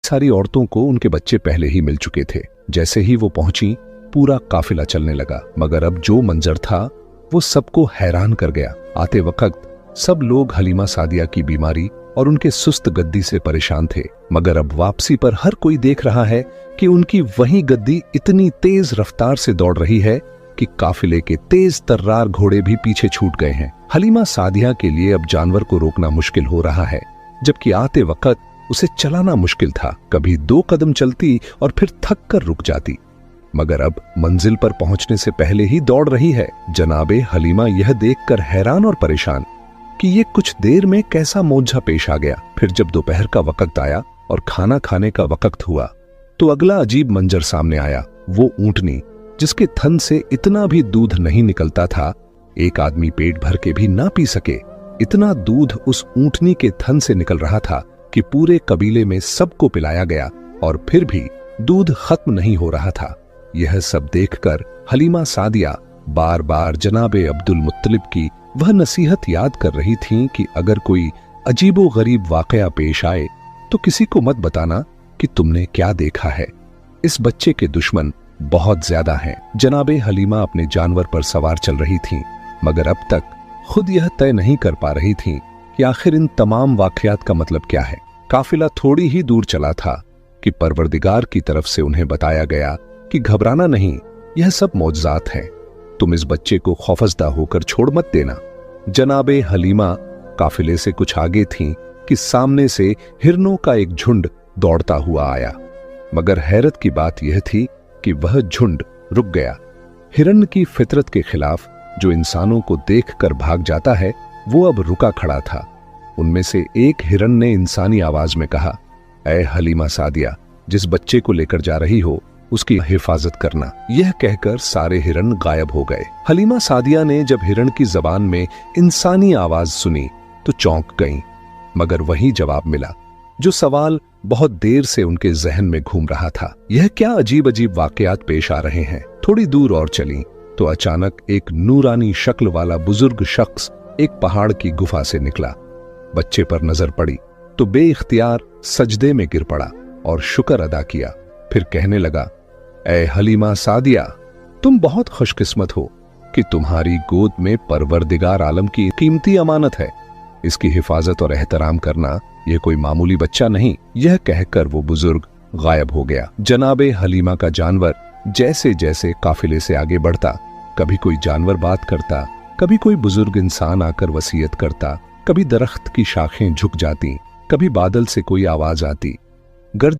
सारी औरतों को उनके बच्चे पहले ही मिल चुके थे। जैसे ही वो पहुंची, पूरा काफिला चलने लगा। मगर अब जो मंजर था वो सबको हैरान कर गया। आते वक्त सब लोग हलीमा सादिया की बीमारी और उनके सुस्त गद्दी से परेशान थे, मगर अब वापसी पर हर कोई देख रहा है कि उनकी वही गद्दी इतनी तेज रफ्तार से दौड़ रही है कि काफिले के तेज तर्रार घोड़े भी पीछे छूट गए हैं। हलीमा सादिया के लिए अब जानवर को रोकना मुश्किल हो रहा है, जबकि आते वक्त उसे चलाना मुश्किल था। कभी 2 कदम चलती और फिर थक कर रुक जाती, मगर अब मंजिल पर पहुंचने से पहले ही दौड़ रही है। जनाबे हलीमा यह देखकर हैरान और परेशान कि ये कुछ देर में कैसा मोर्चा पेश आ गया। फिर जब दोपहर का वक्त आया और खाना खाने का वक्त हुआ, तो अगला अजीब मंजर सामने आया। वो ऊंटनी जिसके थन से इतना भी दूध नहीं निकलता था, एक आदमी पेट भर के भी ना पी सके, इतना दूध उस ऊंटनी के थन से निकल रहा था कि पूरे कबीले में सबको पिलाया गया और फिर भी दूध खत्म नहीं हो रहा था। यह सब देखकर हलीमा सादिया बार बार जनाबे अब्दुल मुत्तलिब की वह नसीहत याद कर रही थीं कि अगर कोई अजीबो गरीब वाकया पेश आए तो किसी को मत बताना कि तुमने क्या देखा है। इस बच्चे के दुश्मन बहुत ज्यादा हैं। जनाबे हलीमा अपने जानवर पर सवार चल रही थीं, मगर अब तक खुद यह तय नहीं कर पा रही थीं कि आखिर इन तमाम वाकयात का मतलब क्या है। काफिला थोड़ी ही दूर चला था कि परवरदिगार की तरफ से उन्हें बताया गया कि घबराना नहीं, यह सब मौजज़ात हैं, तुम इस बच्चे को खौफजदा होकर छोड़ मत देना। जनाबे हलीमा काफिले से कुछ आगे थीं कि सामने से हिरनों का एक झुंड दौड़ता हुआ आया, मगर हैरत की बात यह थी कि वह झुंड रुक गया। हिरन की फितरत के खिलाफ जो इंसानों को देखकर भाग जाता है, वो अब रुका खड़ा था। उनमें से एक हिरन ने इंसानी आवाज में कहा, ऐ हलीमा सादिया, जिस बच्चे को लेकर जा रही हो उसकी हिफाजत करना। यह कहकर सारे हिरन गायब हो गए। हलीमा सादिया ने जब हिरन की जबान में इंसानी आवाज सुनी तो चौंक गईं, मगर वही जवाब मिला जो सवाल बहुत देर से उनके जहन में घूम रहा था। यह क्या अजीब अजीब वाकयात पेश आ रहे हैं। थोड़ी दूर और चली तो अचानक एक नूरानी शक्ल वाला बुजुर्ग शख्स एक पहाड़ की गुफा से निकला। बच्चे पर नजर पड़ी तो बेइख्तियार सजदे में गिर पड़ा और शुक्र अदा किया। फिर कहने लगा, ऐ हलीमा सादिया, तुम बहुत खुशकिस्मत हो कि तुम्हारी गोद में परवरदिगार आलम की कीमती अमानत है। इसकी हिफाजत और एहतराम करना यह कोई मामूली बच्चा नहीं। यह कहकर वो बुजुर्ग गायब हो गया। जनाबे हलीमा का जानवर जैसे जैसे काफिले से आगे बढ़ता, कभी कोई जानवर बात करता, कभी कोई बुजुर्ग इंसान आकर वसीयत करता, कभी दरख्त की शाखें झुक जाती, कभी बादल से कोई आवाज आती। गर्द